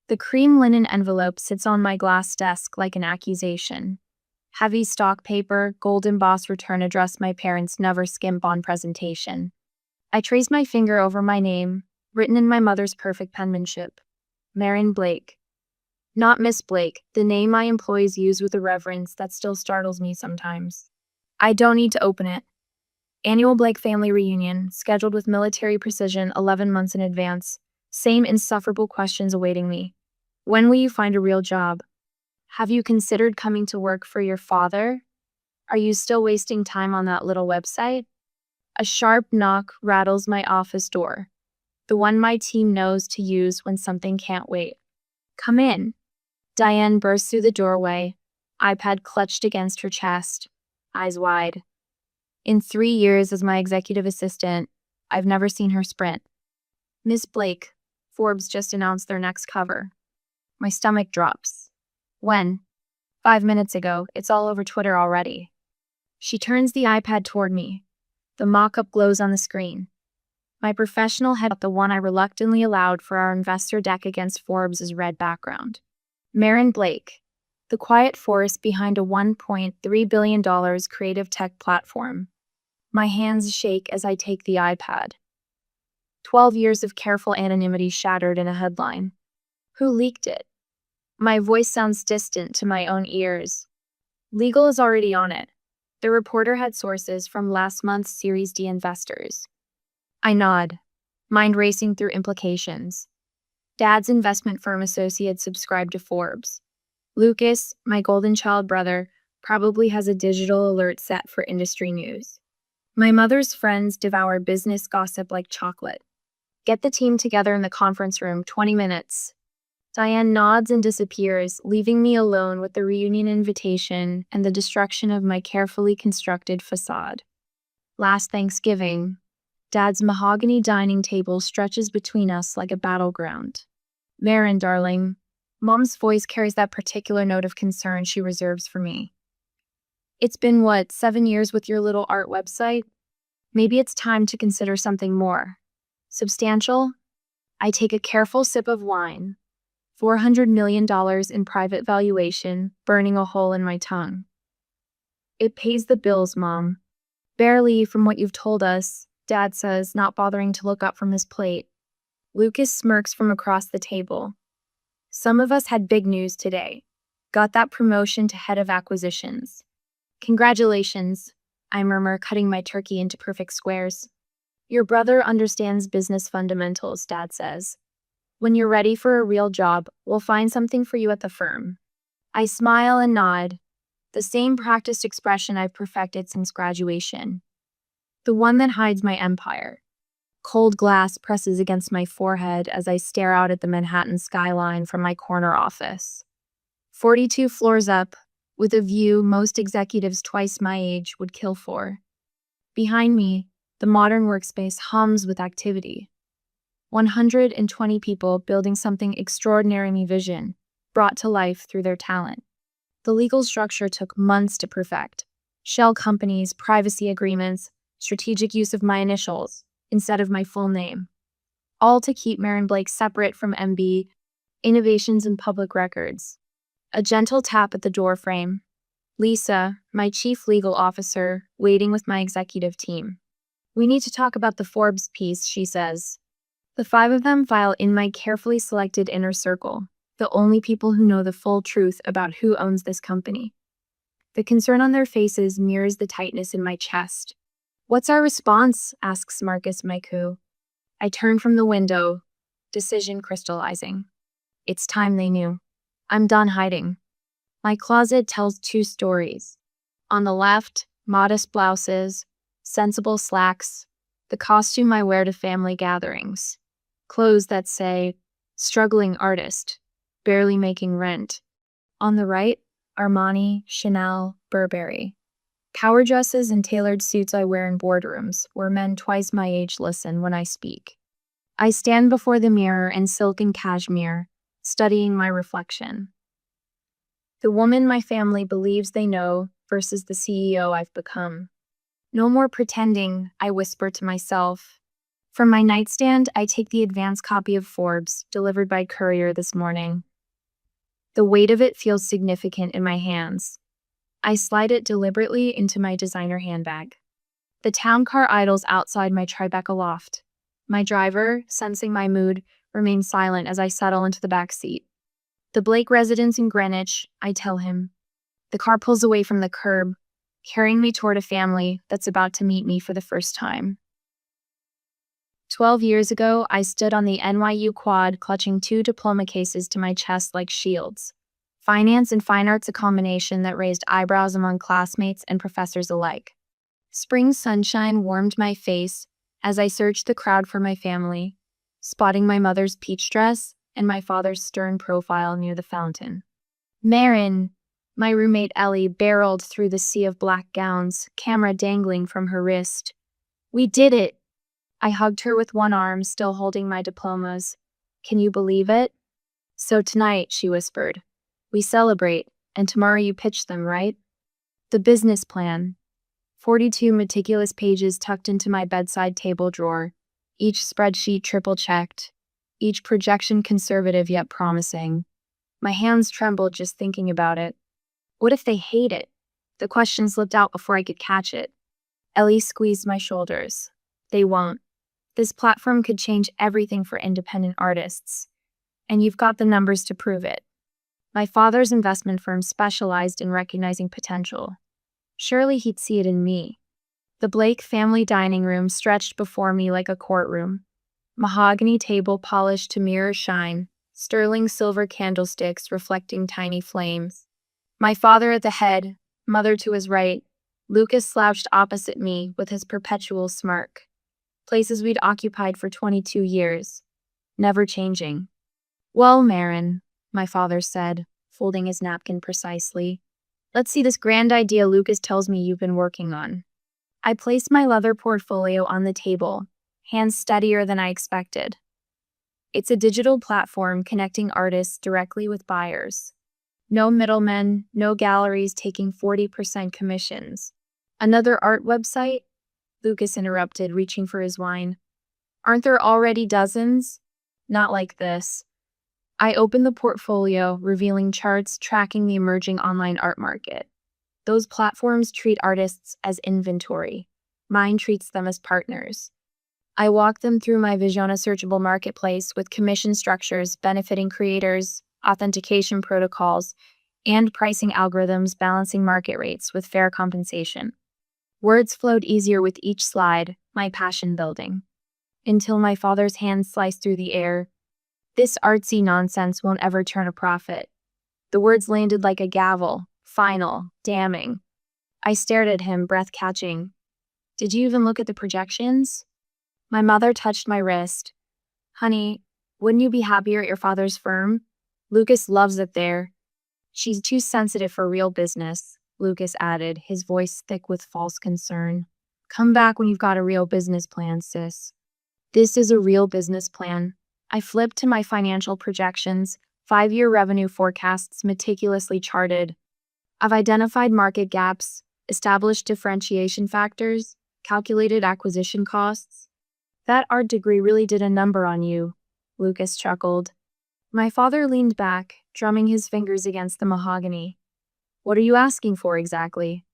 The cream linen envelope sits on my glass desk like an accusation. Heavy stock paper, gold embossed return address my parents never skimp on presentation. I trace my finger over my name, written in my mother's perfect penmanship. Marion Blake. Not Miss Blake, the name my employees use with a reverence that still startles me sometimes. I don't need to open it. Annual Blake family reunion, scheduled with military precision 11 months in advance. Same insufferable questions awaiting me. When will you find a real job? Have you considered coming to work for your father? Are you still wasting time on that little website? A sharp knock rattles my office door, the one my team knows to use when something can't wait. Come in. Diane bursts through the doorway, iPad clutched against her chest, eyes wide. In 3 years as my executive assistant, I've never seen her sprint. Miss Blake, Forbes just announced their next cover. My stomach drops. When? 5 minutes ago. It's all over Twitter already. She turns the iPad toward me. The mock-up glows on the screen. My professional head, the one I reluctantly allowed for our investor deck against Forbes' red background. Marion Blake, the quiet force behind a $1.3 billion creative tech platform. My hands shake as I take the iPad. 12 years of careful anonymity shattered in a headline. Who leaked it? My voice sounds distant to my own ears. Legal is already on it. The reporter had sources from last month's Series D investors. I nod, mind racing through implications. Dad's investment firm associates subscribe to Forbes. Lucas, my golden child brother, probably has a digital alert set for industry news. My mother's friends devour business gossip like chocolate. Get the team together in the conference room, 20 minutes. Diane nods and disappears, leaving me alone with the reunion invitation and the destruction of my carefully constructed facade. Last Thanksgiving, Dad's mahogany dining table stretches between us like a battleground. Marin, darling, Mom's voice carries that particular note of concern she reserves for me. It's been, 7 years with your little art website? Maybe it's time to consider something more substantial? I take a careful sip of wine. $400 million in private valuation, burning a hole in my tongue. It pays the bills, Mom. Barely from what you've told us, Dad says, not bothering to look up from his plate. Lucas smirks from across the table. Some of us had big news today. Got that promotion to head of acquisitions. Congratulations, I murmur, cutting my turkey into perfect squares. Your brother understands business fundamentals, Dad says. When you're ready for a real job, we'll find something for you at the firm. I smile and nod, the same practiced expression I've perfected since graduation. The one that hides my empire. Cold glass presses against my forehead as I stare out at the Manhattan skyline from my corner office. 42 floors up, with a view most executives twice my age would kill for. Behind me, the modern workspace hums with activity. 120 people building something extraordinarily vision, brought to life through their talent. The legal structure took months to perfect. Shell companies, privacy agreements, strategic use of my initials instead of my full name. All to keep Marion Blake separate from MB, Innovations in Public Records. A gentle tap at the door frame. Lisa, my chief legal officer, waiting with my executive team. We need to talk about the Forbes piece, she says. The 5 of them file in my carefully selected inner circle, the only people who know the full truth about who owns this company. The concern on their faces mirrors the tightness in my chest. What's our response? Asks Marcus Maiku. I turn from the window, decision crystallizing. It's time they knew. I'm done hiding. My closet tells 2 stories. On the left, modest blouses, sensible slacks, the costume I wear to family gatherings. Clothes that say, struggling artist, barely making rent. On the right, Armani, Chanel, Burberry. Power dresses and tailored suits I wear in boardrooms, where men twice my age listen when I speak. I stand before the mirror in silk and cashmere, studying my reflection. The woman my family believes they know versus the CEO I've become. No more pretending, I whisper to myself. From my nightstand, I take the advance copy of Forbes, delivered by courier this morning. The weight of it feels significant in my hands. I slide it deliberately into my designer handbag. The town car idles outside my Tribeca loft. My driver, sensing my mood, remains silent as I settle into the back seat. The Blake residence in Greenwich, I tell him. The car pulls away from the curb, carrying me toward a family that's about to meet me for the first time. 12 years ago, I stood on the NYU quad clutching 2 diploma cases to my chest like shields. Finance and fine arts, a combination that raised eyebrows among classmates and professors alike. Spring sunshine warmed my face as I searched the crowd for my family, spotting my mother's peach dress and my father's stern profile near the fountain. Marin, my roommate Ellie, barreled through the sea of black gowns, camera dangling from her wrist. We did it! I hugged her with one arm, still holding my diplomas. Can you believe it? So tonight, she whispered, we celebrate, and tomorrow you pitch them, right? The business plan. 42 meticulous pages tucked into my bedside table drawer, each spreadsheet triple-checked, each projection conservative yet promising. My hands trembled just thinking about it. What if they hate it? The question slipped out before I could catch it. Ellie squeezed my shoulders. They won't. This platform could change everything for independent artists. And you've got the numbers to prove it. My father's investment firm specialized in recognizing potential. Surely he'd see it in me. The Blake family dining room stretched before me like a courtroom. Mahogany table polished to mirror shine, sterling silver candlesticks reflecting tiny flames. My father at the head, mother to his right, Lucas slouched opposite me with his perpetual smirk. Places we'd occupied for 22 years, never changing. Well, Marin, my father said, folding his napkin precisely. Let's see this grand idea Lucas tells me you've been working on. I placed my leather portfolio on the table, hands steadier than I expected. It's a digital platform connecting artists directly with buyers. No middlemen, no galleries taking 40% commissions. Another art website? Lucas interrupted, reaching for his wine. Aren't there already dozens? Not like this. I opened the portfolio, revealing charts tracking the emerging online art market. Those platforms treat artists as inventory. Mine treats them as partners. I walked them through my Visiona searchable marketplace with commission structures benefiting creators, authentication protocols, and pricing algorithms balancing market rates with fair compensation. Words flowed easier with each slide, my passion building. Until my father's hand sliced through the air. This artsy nonsense won't ever turn a profit. The words landed like a gavel, final, damning. I stared at him, breath catching. Did you even look at the projections? My mother touched my wrist. Honey, wouldn't you be happier at your father's firm? Lucas loves it there. She's too sensitive for real business, Lucas added, his voice thick with false concern. Come back when you've got a real business plan, sis. This is a real business plan. I flipped to my financial projections, 5-year revenue forecasts meticulously charted. I've identified market gaps, established differentiation factors, calculated acquisition costs. That art degree really did a number on you, Lucas chuckled. My father leaned back, drumming his fingers against the mahogany. What are you asking for exactly?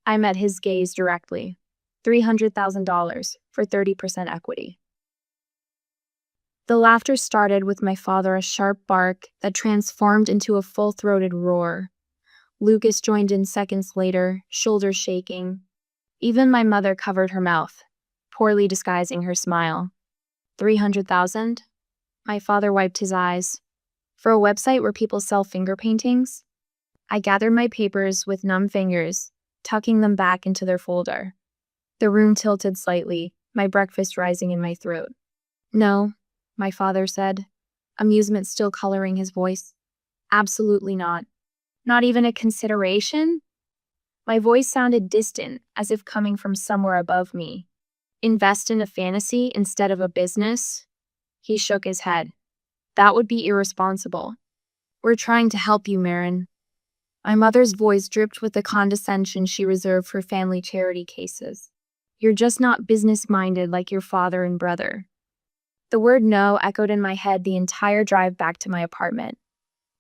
I met his gaze directly. $300,000 for 30% equity. The laughter started with my father, a sharp bark that transformed into a full-throated roar. Lucas joined in seconds later, shoulders shaking. Even my mother covered her mouth, poorly disguising her smile. 300,000? My father wiped his eyes. For a website where people sell finger paintings? I gathered my papers with numb fingers, tucking them back into their folder. The room tilted slightly, my breakfast rising in my throat. No, my father said, amusement still coloring his voice. Absolutely not. Not even a consideration? My voice sounded distant, as if coming from somewhere above me. Invest in a fantasy instead of a business? He shook his head. That would be irresponsible. We're trying to help you, Marin. My mother's voice dripped with the condescension she reserved for family charity cases. You're just not business-minded like your father and brother. The word no echoed in my head the entire drive back to my apartment.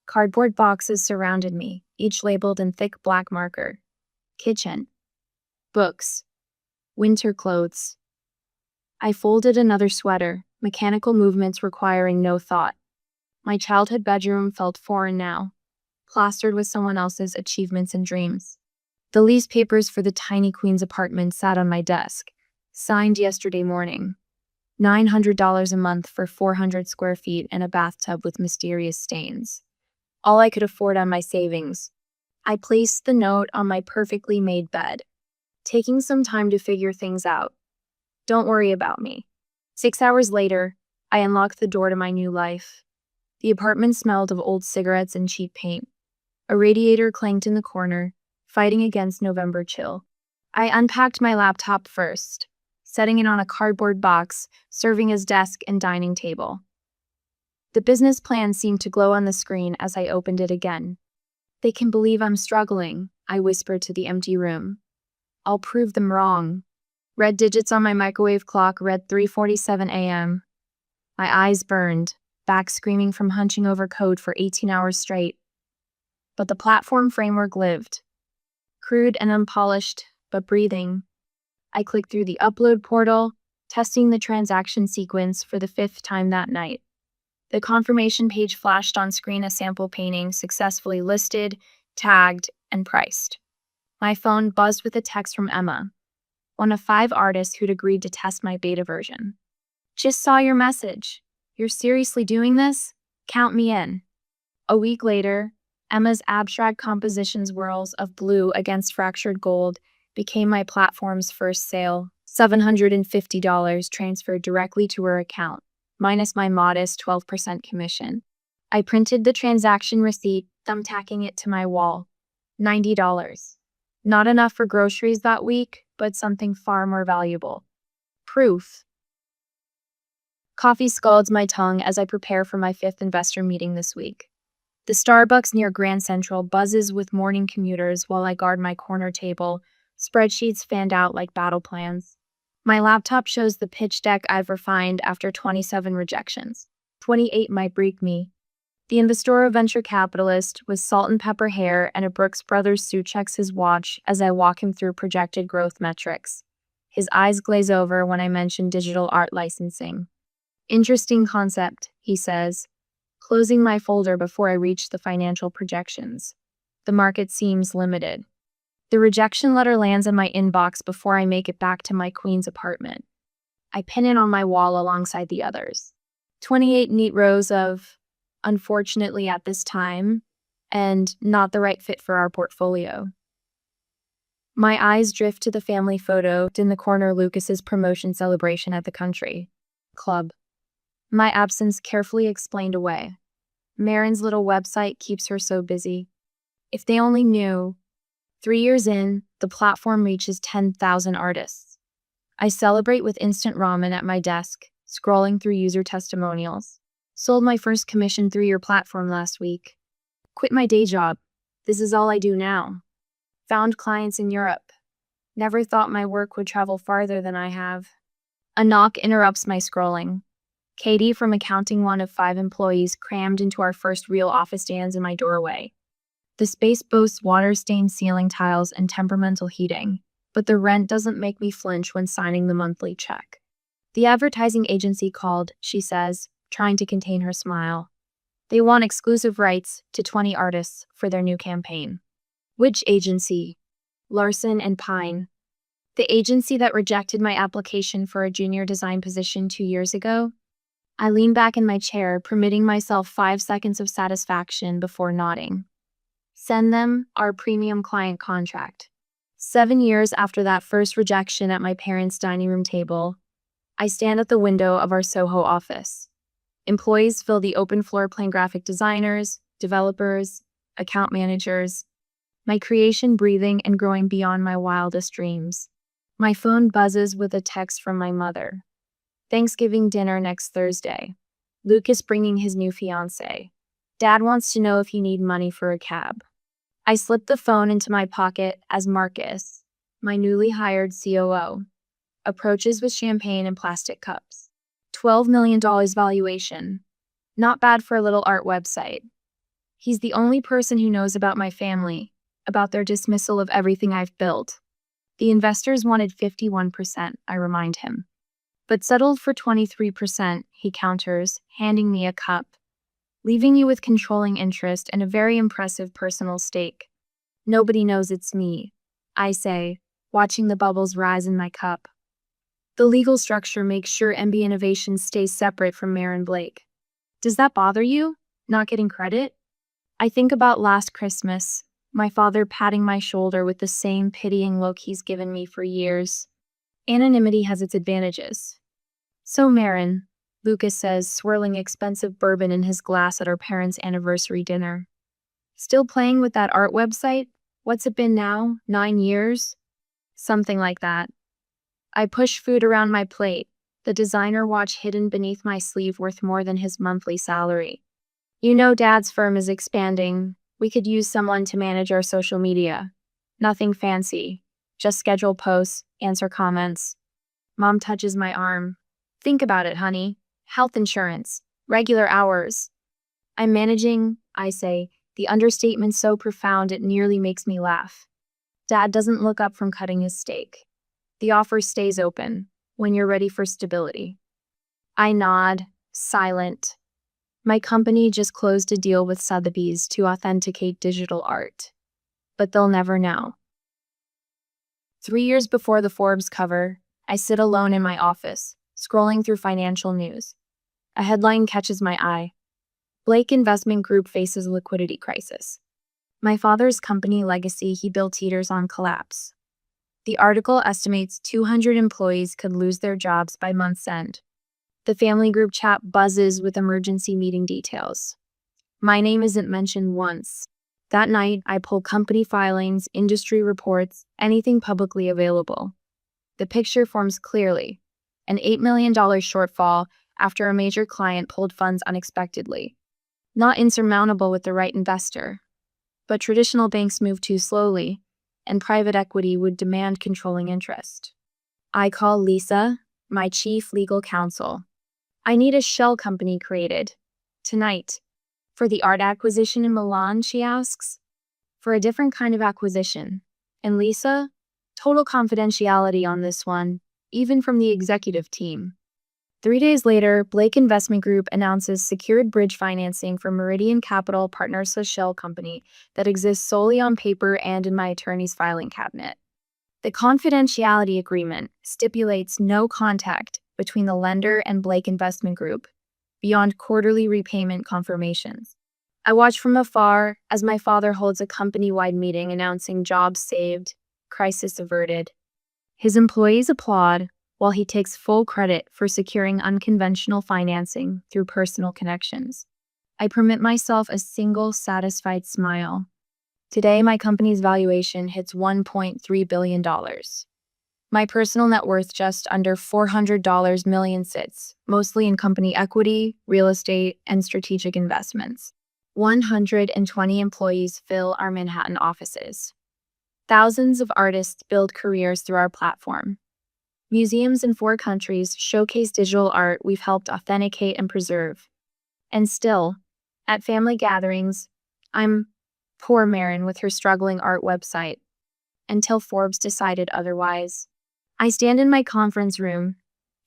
Cardboard boxes surrounded me, each labeled in thick black marker. Kitchen. Books. Winter clothes. I folded another sweater, mechanical movements requiring no thought. My childhood bedroom felt foreign now, plastered with someone else's achievements and dreams. The lease papers for the tiny Queen's apartment sat on my desk, signed yesterday morning. $900 a month for 400 square feet and a bathtub with mysterious stains. All I could afford on my savings. I placed the note on my perfectly made bed, taking some time to figure things out. Don't worry about me. 6 hours later, I unlocked the door to my new life. The apartment smelled of old cigarettes and cheap paint. A radiator clanked in the corner, fighting against November chill. I unpacked my laptop first, setting it on a cardboard box, serving as desk and dining table. The business plan seemed to glow on the screen as I opened it again. They can believe I'm struggling, I whispered to the empty room. I'll prove them wrong. Red digits on my microwave clock read 3:47 a.m. My eyes burned, back screaming from hunching over code for 18 hours straight. But the platform framework lived. Crude and unpolished, but breathing. I clicked through the upload portal, testing the transaction sequence for the 5th time that night. The confirmation page flashed on screen a sample painting successfully listed, tagged, and priced. My phone buzzed with a text from Emma, one of 5 artists who'd agreed to test my beta version. Just saw your message. You're seriously doing this? Count me in. A week later, Emma's abstract composition whirls of blue against fractured gold became my platform's first sale. $750 transferred directly to her account, minus my modest 12% commission. I printed the transaction receipt, thumbtacking it to my wall. $90. Not enough for groceries that week, but something far more valuable. Proof. Coffee scalds my tongue as I prepare for my 5th investor meeting this week. The Starbucks near Grand Central buzzes with morning commuters while I guard my corner table, spreadsheets fanned out like battle plans. My laptop shows the pitch deck I've refined after 27 rejections. 28 might break me. The investor, venture capitalist with salt and pepper hair and a Brooks Brothers suit, checks his watch as I walk him through projected growth metrics. His eyes glaze over when I mention digital art licensing. Interesting concept, he says, closing my folder before I reach the financial projections. The market seems limited. The rejection letter lands in my inbox before I make it back to my Queen's apartment. I pin it on my wall alongside the others. 28 neat rows of, unfortunately at this time, and not the right fit for our portfolio. My eyes drift to the family photo in the corner, Lucas's promotion celebration at the country club. My absence carefully explained away. Marin's little website keeps her so busy. If they only knew. 3 years in, the platform reaches 10,000 artists. I celebrate with instant ramen at my desk, scrolling through user testimonials. Sold my first commission through your platform last week. Quit my day job. This is all I do now. Found clients in Europe. Never thought my work would travel farther than I have. A knock interrupts my scrolling. Katie from accounting, one of 5 employees, crammed into our first real office, stands in my doorway. The space boasts water-stained ceiling tiles and temperamental heating, but the rent doesn't make me flinch when signing the monthly check. The advertising agency called, she says, trying to contain her smile. They want exclusive rights to 20 artists for their new campaign. Which agency? Larson and Pine. The agency that rejected my application for a junior design position 2 years ago? I lean back in my chair, permitting myself 5 seconds of satisfaction before nodding. Send them our premium client contract. 7 years after that first rejection at my parents' dining room table, I stand at the window of our Soho office. Employees fill the open floor plan, graphic designers, developers, account managers, my creation breathing and growing beyond my wildest dreams. My phone buzzes with a text from my mother. Thanksgiving dinner next Thursday. Lucas bringing his new fiancée. Dad wants to know if you need money for a cab. I slip the phone into my pocket as Marcus, my newly hired COO, Approaches with champagne and plastic cups. $12 million valuation. Not bad for a little art website. He's the only person who knows about my family, about their dismissal of everything I've built. The investors wanted 51%, I remind him. But settled for 23%, he counters, handing me a cup, leaving you with controlling interest and a very impressive personal stake. Nobody knows it's me, I say, watching the bubbles rise in my cup. The legal structure makes sure MB Innovation stays separate from Marin Blake. Does that bother you? Not getting credit? I think about last Christmas, my father patting my shoulder with the same pitying look he's given me for years. Anonymity has its advantages. So Marin, Lucas says, swirling expensive bourbon in his glass at our parents' anniversary dinner. Still playing with that art website? What's it been now? 9 years? Something like that. I push food around my plate, the designer watch hidden beneath my sleeve worth more than his monthly salary. You know Dad's firm is expanding. We could use someone to manage our social media. Nothing fancy. Just schedule posts, answer comments. Mom touches my arm. Think about it, honey. Health insurance. Regular hours. I'm managing, I say, the understatement so profound it nearly makes me laugh. Dad doesn't look up from cutting his steak. The offer stays open, when you're ready for stability. I nod, silent. My company just closed a deal with Sotheby's to authenticate digital art. But they'll never know. 3 years before the Forbes cover, I sit alone in my office, scrolling through financial news. A headline catches my eye. Blake Investment Group faces liquidity crisis. My father's company legacy he built teeters on collapse. The article estimates 200 employees could lose their jobs by month's end. The family group chat buzzes with emergency meeting details. My name isn't mentioned once. That night, I pull company filings, industry reports, anything publicly available. The picture forms clearly. An $8 million shortfall after a major client pulled funds unexpectedly. Not insurmountable with the right investor. But traditional banks move too slowly, and private equity would demand controlling interest. I call Lisa, my chief legal counsel. I need a shell company created. Tonight. For the art acquisition in Milan, she asks. For a different kind of acquisition. And Lisa? Total confidentiality on this one, even from the executive team. 3 days later, Blake Investment Group announces secured bridge financing for Meridian Capital Partners, a shell company that exists solely on paper and in my attorney's filing cabinet. The confidentiality agreement stipulates no contact between the lender and Blake Investment Group, beyond quarterly repayment confirmations. I watch from afar as my father holds a company-wide meeting announcing jobs saved, crisis averted. His employees applaud, while he takes full credit for securing unconventional financing through personal connections. I permit myself a single satisfied smile. Today, my company's valuation hits $1.3 billion. My personal net worth just under $400 million sits, mostly in company equity, real estate, and strategic investments. 120 employees fill our Manhattan offices. Thousands of artists build careers through our platform. Museums in 4 countries showcase digital art we've helped authenticate and preserve. And still, at family gatherings, I'm poor Marin with her struggling art website. Until Forbes decided otherwise. I stand in my conference room,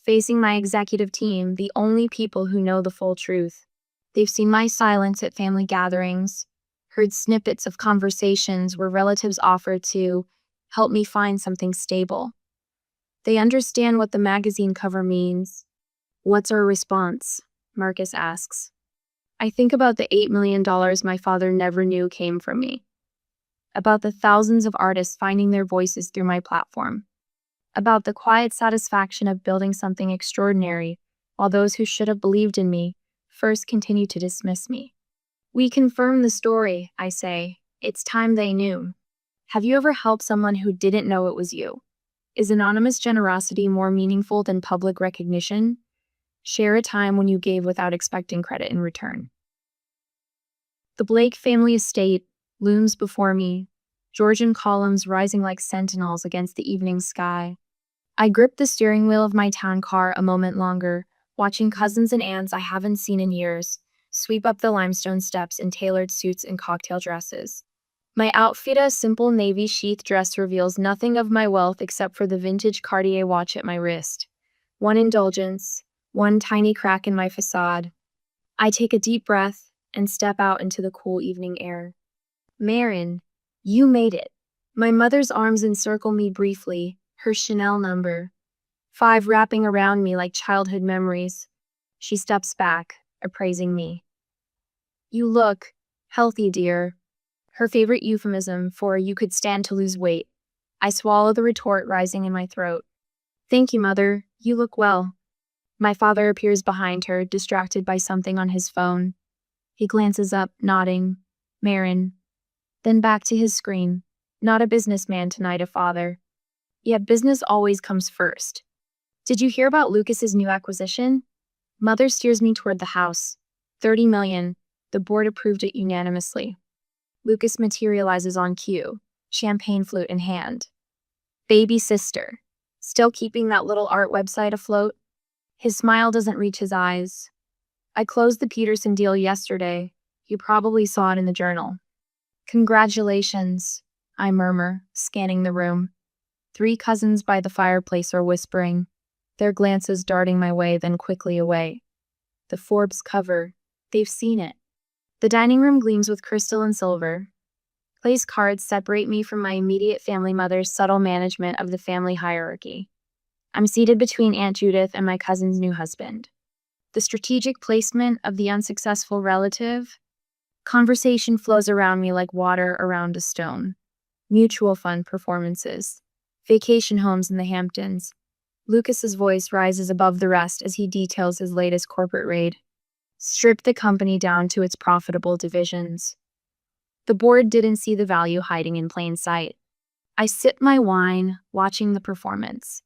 facing my executive team, the only people who know the full truth. They've seen my silence at family gatherings, heard snippets of conversations where relatives offered to help me find something stable. They understand what the magazine cover means. What's our response? Marcus asks. I think about the $8 million my father never knew came from me. About the thousands of artists finding their voices through my platform. About the quiet satisfaction of building something extraordinary, while those who should have believed in me first continue to dismiss me. We confirm the story, I say. It's time they knew. Have you ever helped someone who didn't know it was you? Is anonymous generosity more meaningful than public recognition? Share a time when you gave without expecting credit in return. The Blake family estate looms before me, Georgian columns rising like sentinels against the evening sky. I gripped the steering wheel of my town car a moment longer, watching cousins and aunts I haven't seen in years sweep up the limestone steps in tailored suits and cocktail dresses. My outfit, a simple navy sheath dress, reveals nothing of my wealth except for the vintage Cartier watch at my wrist. One indulgence, one tiny crack in my facade. I take a deep breath and step out into the cool evening air. Marin, you made it. My mother's arms encircle me briefly, her Chanel number 5 wrapping around me like childhood memories. She steps back, appraising me. You look healthy, dear. Her favorite euphemism for you could stand to lose weight. I swallow the retort rising in my throat. Thank you, Mother. You look well. My father appears behind her, distracted by something on his phone. He glances up, nodding. Marin. Then back to his screen. Not a businessman tonight, a father. Yet business always comes first. Did you hear about Lucas's new acquisition? Mother steers me toward the house. 30 million. The board approved it unanimously. Lucas materializes on cue, champagne flute in hand. Baby sister. Still keeping that little art website afloat? His smile doesn't reach his eyes. I closed the Peterson deal yesterday. You probably saw it in the journal. Congratulations, I murmur, scanning the room. 3 cousins by the fireplace are whispering, their glances darting my way, then quickly away. The Forbes cover. They've seen it. The dining room gleams with crystal and silver. Place cards separate me from my immediate family mother's subtle management of the family hierarchy. I'm seated between Aunt Judith and my cousin's new husband. The strategic placement of the unsuccessful relative. Conversation flows around me like water around a stone. Mutual fund performances. Vacation homes in the Hamptons. Lucas's voice rises above the rest as he details his latest corporate raid. Strip the company down to its profitable divisions. The board didn't see the value hiding in plain sight. I sip my wine, watching the performance.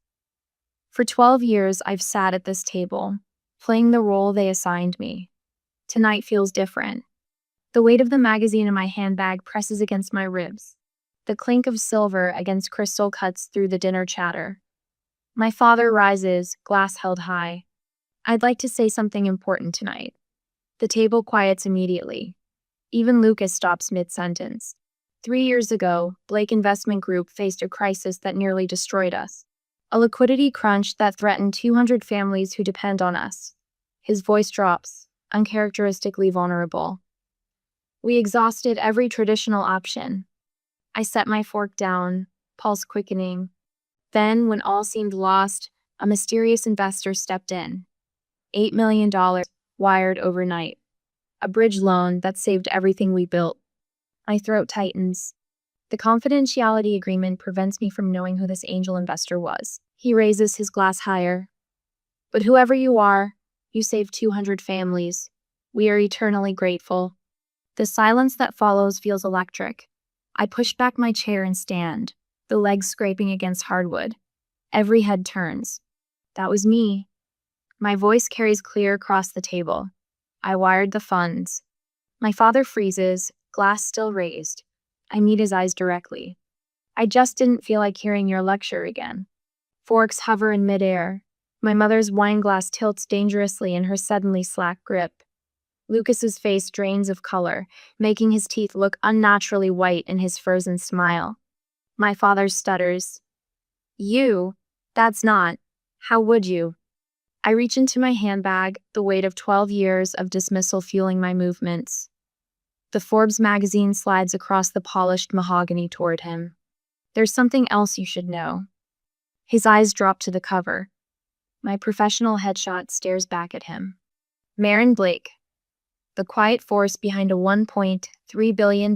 For 12 years, I've sat at this table, playing the role they assigned me. Tonight feels different. The weight of the magazine in my handbag presses against my ribs. The clink of silver against crystal cuts through the dinner chatter. My father rises, glass held high. I'd like to say something important tonight. The table quiets immediately. Even Lucas stops mid-sentence. 3 years ago, Blake Investment Group faced a crisis that nearly destroyed us. A liquidity crunch that threatened 200 families who depend on us. His voice drops, uncharacteristically vulnerable. We exhausted every traditional option. I set my fork down, pulse quickening. Then, when all seemed lost, a mysterious investor stepped in. $8 million wired overnight. A bridge loan that saved everything we built. My throat tightens. The confidentiality agreement prevents me from knowing who this angel investor was. He raises his glass higher. But whoever you are, you saved 200 families. We are eternally grateful. The silence that follows feels electric. I push back my chair and stand, the legs scraping against hardwood. Every head turns. That was me. My voice carries clear across the table. I wired the funds. My father freezes, glass still raised. I meet his eyes directly. I just didn't feel like hearing your lecture again. Forks hover in midair. My mother's wine glass tilts dangerously in her suddenly slack grip. Lucas's face drains of color, making his teeth look unnaturally white in his frozen smile. My father stutters. You? That's not. How would you? I reach into my handbag, the weight of 12 years of dismissal fueling my movements. The Forbes magazine slides across the polished mahogany toward him. There's something else you should know. His eyes drop to the cover. My professional headshot stares back at him. Marin Blake, the quiet force behind a $1.3 billion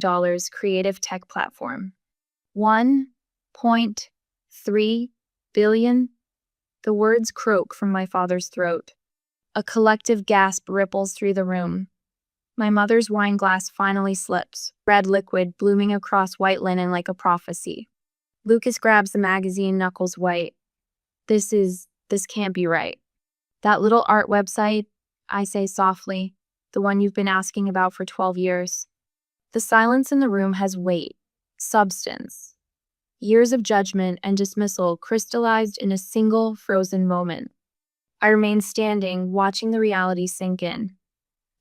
creative tech platform. 1.3 billion? The words croak from my father's throat. A collective gasp ripples through the room. My mother's wine glass finally slips, red liquid blooming across white linen like a prophecy. Lucas grabs the magazine, knuckles white. This can't be right. That little art website, I say softly, the one you've been asking about for 12 years. The silence in the room has weight, substance. Years of judgment and dismissal crystallized in a single frozen moment. I remained standing, watching the reality sink in.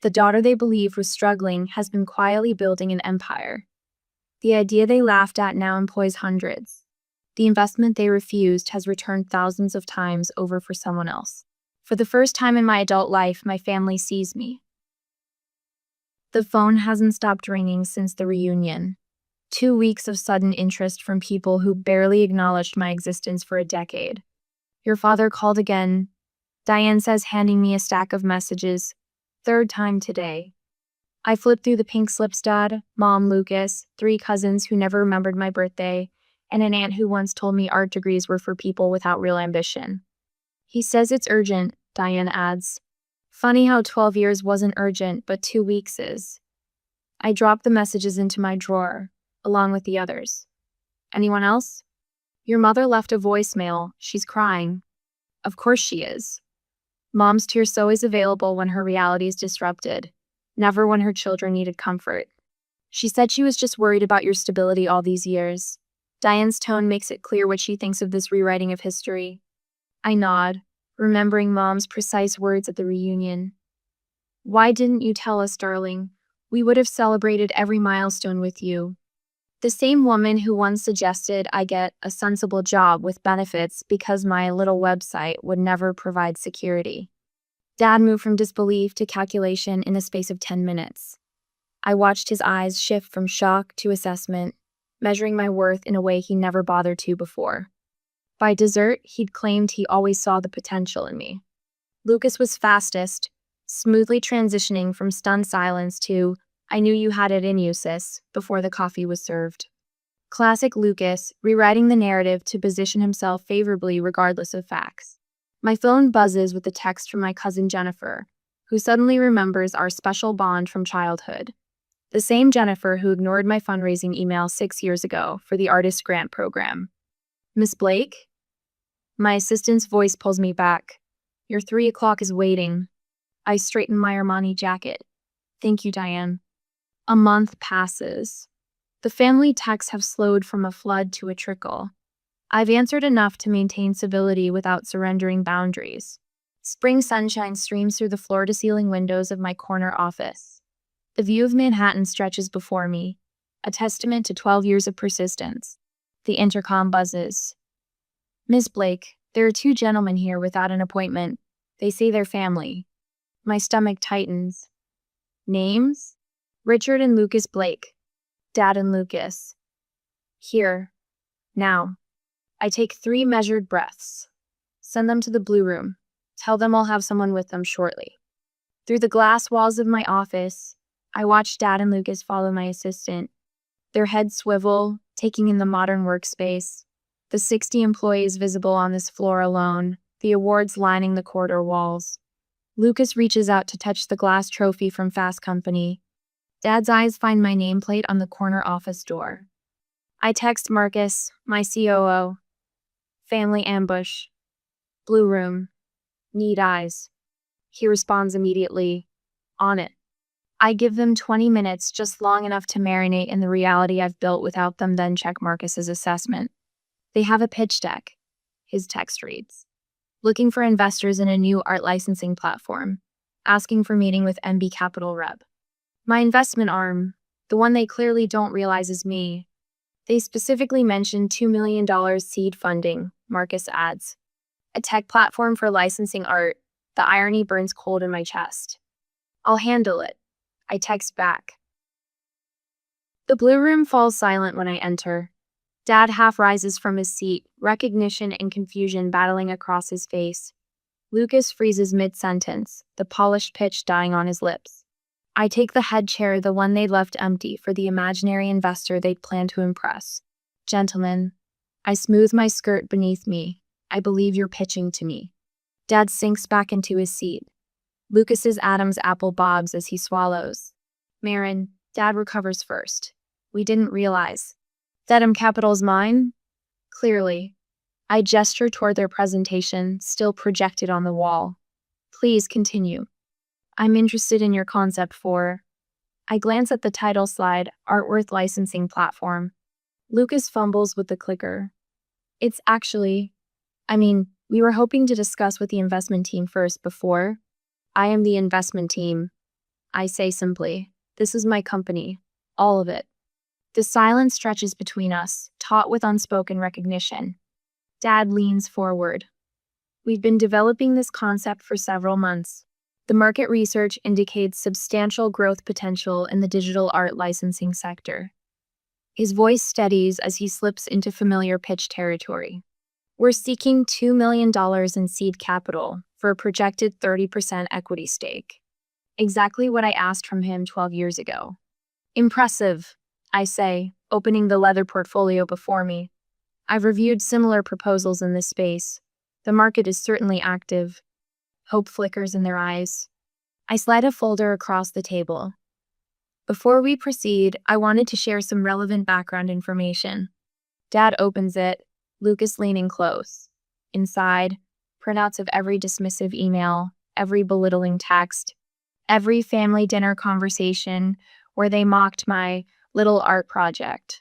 The daughter they believed was struggling has been quietly building an empire. The idea they laughed at now employs hundreds. The investment they refused has returned thousands of times over for someone else. For the first time in my adult life, my family sees me. The phone hasn't stopped ringing since the reunion. 2 weeks of sudden interest from people who barely acknowledged my existence for a decade. Your father called again, Diane says, handing me a stack of messages. 3rd time today. I flipped through the pink slips. Dad, Mom, Lucas, 3 cousins who never remembered my birthday, and an aunt who once told me art degrees were for people without real ambition. He says it's urgent, Diane adds. Funny how 12 years wasn't urgent, but 2 weeks is. I dropped the messages into my drawer, along with the others. Anyone else? Your mother left a voicemail. She's crying. Of course she is. Mom's tears always available when her reality is disrupted, never when her children needed comfort. She said she was just worried about your stability all these years. Diane's tone makes it clear what she thinks of this rewriting of history. I nod, remembering Mom's precise words at the reunion. Why didn't you tell us, darling? We would have celebrated every milestone with you. The same woman who once suggested I get a sensible job with benefits because my little website would never provide security. Dad moved from disbelief to calculation in the space of 10 minutes. I watched his eyes shift from shock to assessment, measuring my worth in a way he never bothered to before. By dessert, he'd claimed he always saw the potential in me. Lucas was fastest, smoothly transitioning from stunned silence to, I knew you had it in you, sis, before the coffee was served. Classic Lucas, rewriting the narrative to position himself favorably regardless of facts. My phone buzzes with a text from my cousin Jennifer, who suddenly remembers our special bond from childhood. The same Jennifer who ignored my fundraising email 6 years ago for the artist grant program. Miss Blake? My assistant's voice pulls me back. Your 3 o'clock is waiting. I straighten my Armani jacket. Thank you, Diane. A month passes. The family texts have slowed from a flood to a trickle. I've answered enough to maintain civility without surrendering boundaries. Spring sunshine streams through the floor-to-ceiling windows of my corner office. The view of Manhattan stretches before me, a testament to 12 years of persistence. The intercom buzzes. Miss Blake, there are 2 gentlemen here without an appointment. They say they're family. My stomach tightens. Names? Richard and Lucas Blake. Dad and Lucas. Here. Now. I take 3 measured breaths. Send them to the blue room. Tell them I'll have someone with them shortly. Through the glass walls of my office, I watch Dad and Lucas follow my assistant. Their heads swivel, taking in the modern workspace. The 60 employees visible on this floor alone, the awards lining the corridor walls. Lucas reaches out to touch the glass trophy from Fast Company. Dad's eyes find my nameplate on the corner office door. I text Marcus, my COO. Family ambush. Blue room. Need eyes. He responds immediately. On it. I give them 20 minutes, just long enough to marinate in the reality I've built without them, then check Marcus's assessment. They have a pitch deck. His text reads. Looking for investors in a new art licensing platform. Asking for meeting with MB Capital Rep. My investment arm, the one they clearly don't realize is me. They specifically mentioned $2 million seed funding, Marcus adds. A tech platform for licensing art. The irony burns cold in my chest. I'll handle it. I text back. The blue room falls silent when I enter. Dad half rises from his seat, recognition and confusion battling across his face. Lucas freezes mid-sentence, the polished pitch dying on his lips. I take the head chair, the one they'd left empty, for the imaginary investor they'd planned to impress. Gentlemen, I smooth my skirt beneath me. I believe you're pitching to me. Dad sinks back into his seat. Lucas's Adam's apple bobs as he swallows. Marin, Dad recovers first. We didn't realize. Dedham Capital's mine? Clearly. I gesture toward their presentation, still projected on the wall. Please continue. I'm interested in your concept for... I glance at the title slide, Artworth Licensing Platform. Lucas fumbles with the clicker. It's actually, we were hoping to discuss with the investment team first before. I am the investment team. I say simply, this is my company. All of it. The silence stretches between us, taut with unspoken recognition. Dad leans forward. We've been developing this concept for several months. The market research indicates substantial growth potential in the digital art licensing sector. His voice steadies as he slips into familiar pitch territory. We're seeking $2 million in seed capital for a projected 30% equity stake. Exactly what I asked from him 12 years ago. Impressive, I say, opening the leather portfolio before me. I've reviewed similar proposals in this space. The market is certainly active. Hope flickers in their eyes. I slide a folder across the table. Before we proceed, I wanted to share some relevant background information. Dad opens it, Lucas leaning close. Inside, printouts of every dismissive email, every belittling text, every family dinner conversation where they mocked my little art project.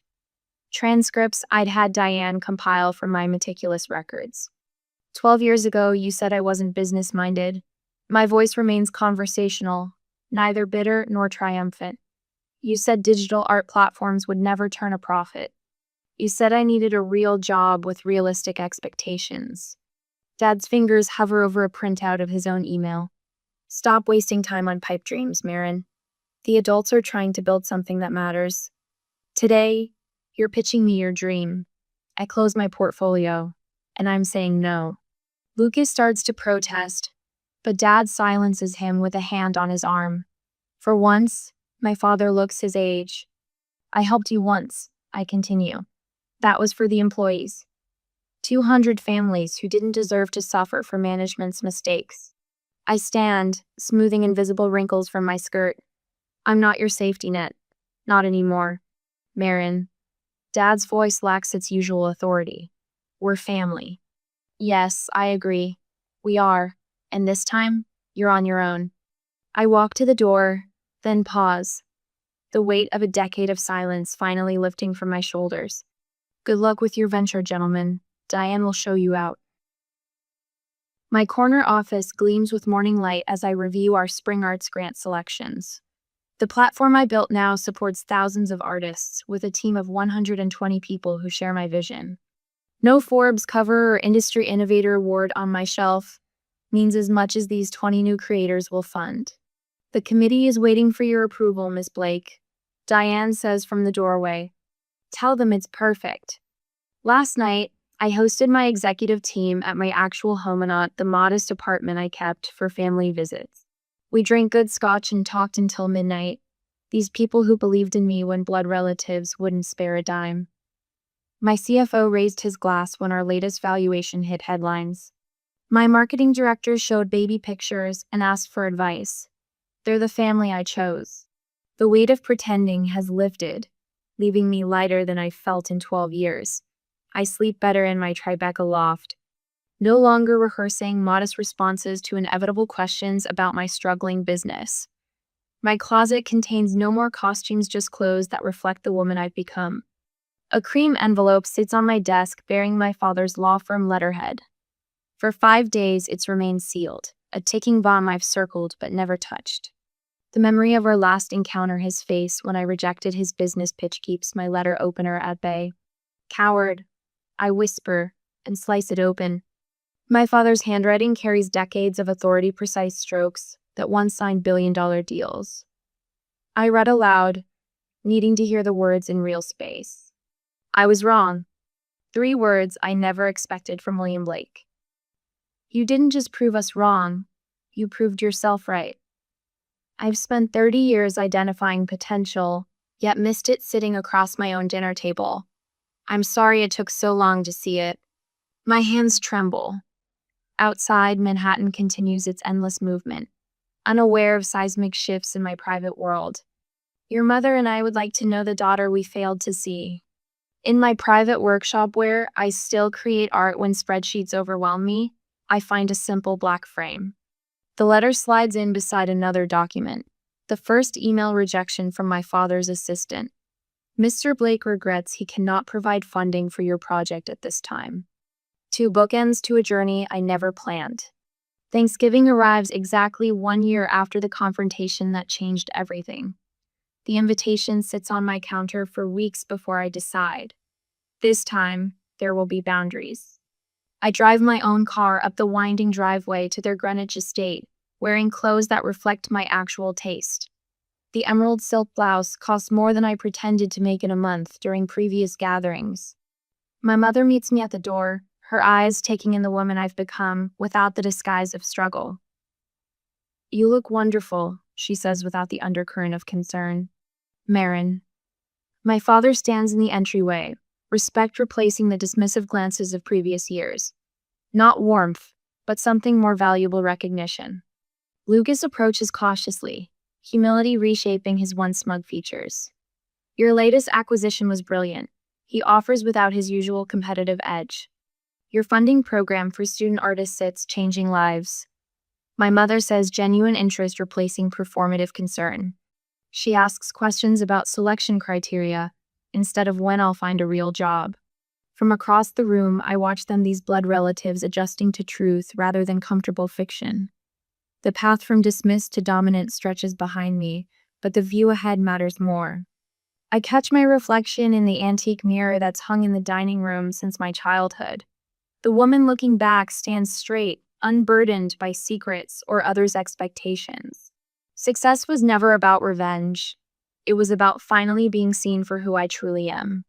Transcripts I'd had Diane compile from my meticulous records. 12 years ago, you said I wasn't business-minded. My voice remains conversational, neither bitter nor triumphant. You said digital art platforms would never turn a profit. You said I needed a real job with realistic expectations. Dad's fingers hover over a printout of his own email. Stop wasting time on pipe dreams, Marin. The adults are trying to build something that matters. Today, you're pitching me your dream. I close my portfolio, and I'm saying no. Lucas starts to protest, but Dad silences him with a hand on his arm. For once, my father looks his age. I helped you once, I continue. That was for the employees. 200 families who didn't deserve to suffer for management's mistakes. I stand, smoothing invisible wrinkles from my skirt. I'm not your safety net. Not anymore. Marin. Dad's voice lacks its usual authority. We're family. Yes, I agree. We are. And this time, you're on your own. I walk to the door, then pause. The weight of a decade of silence finally lifting from my shoulders. Good luck with your venture, gentlemen. Diane will show you out. My corner office gleams with morning light as I review our Spring Arts grant selections. The platform I built now supports thousands of artists, with a team of 120 people who share my vision. No Forbes cover or Industry Innovator Award on my shelf means as much as these 20 new creators will fund. The committee is waiting for your approval, Miss Blake. Diane says from the doorway. Tell them it's perfect. Last night, I hosted my executive team at my actual home and not the modest apartment I kept for family visits. We drank good scotch and talked until midnight. These people who believed in me when blood relatives wouldn't spare a dime. My CFO raised his glass when our latest valuation hit headlines. My marketing director showed baby pictures and asked for advice. They're the family I chose. The weight of pretending has lifted, leaving me lighter than I felt in 12 years. I sleep better in my Tribeca loft, no longer rehearsing modest responses to inevitable questions about my struggling business. My closet contains no more costumes, just clothes that reflect the woman I've become. A cream envelope sits on my desk bearing my father's law firm letterhead. For 5 days, it's remained sealed, a ticking bomb I've circled but never touched. The memory of our last encounter, his face when I rejected his business pitch, keeps my letter opener at bay. Coward, I whisper and slice it open. My father's handwriting carries decades of authority-precise strokes that once signed billion-dollar deals. I read aloud, needing to hear the words in real space. I was wrong. 3 words I never expected from William Blake. You didn't just prove us wrong, you proved yourself right. I've spent 30 years identifying potential, yet missed it sitting across my own dinner table. I'm sorry it took so long to see it. My hands tremble. Outside, Manhattan continues its endless movement, unaware of seismic shifts in my private world. Your mother and I would like to know the daughter we failed to see. In my private workshop where I still create art when spreadsheets overwhelm me, I find a simple black frame. The letter slides in beside another document, the first email rejection from my father's assistant. Mr. Blake regrets he cannot provide funding for your project at this time. Two bookends to a journey I never planned. Thanksgiving arrives exactly 1 year after the confrontation that changed everything. The invitation sits on my counter for weeks before I decide. This time, there will be boundaries. I drive my own car up the winding driveway to their Greenwich estate, wearing clothes that reflect my actual taste. The emerald silk blouse cost more than I pretended to make in a month during previous gatherings. My mother meets me at the door, her eyes taking in the woman I've become without the disguise of struggle. "You look wonderful," she says without the undercurrent of concern. "Marin." My father stands in the entryway, respect replacing the dismissive glances of previous years. Not warmth, but something more valuable: recognition. Lucas approaches cautiously, humility reshaping his once smug features. "Your latest acquisition was brilliant," he offers without his usual competitive edge. "Your funding program for student artists sits changing lives." My mother says, genuine interest replacing performative concern. She asks questions about selection criteria instead of when I'll find a real job. From across the room, I watch them, these blood relatives, adjusting to truth rather than comfortable fiction. The path from dismissed to dominant stretches behind me, but the view ahead matters more. I catch my reflection in the antique mirror that's hung in the dining room since my childhood. The woman looking back stands straight, unburdened by secrets or others' expectations. Success was never about revenge. It was about finally being seen for who I truly am.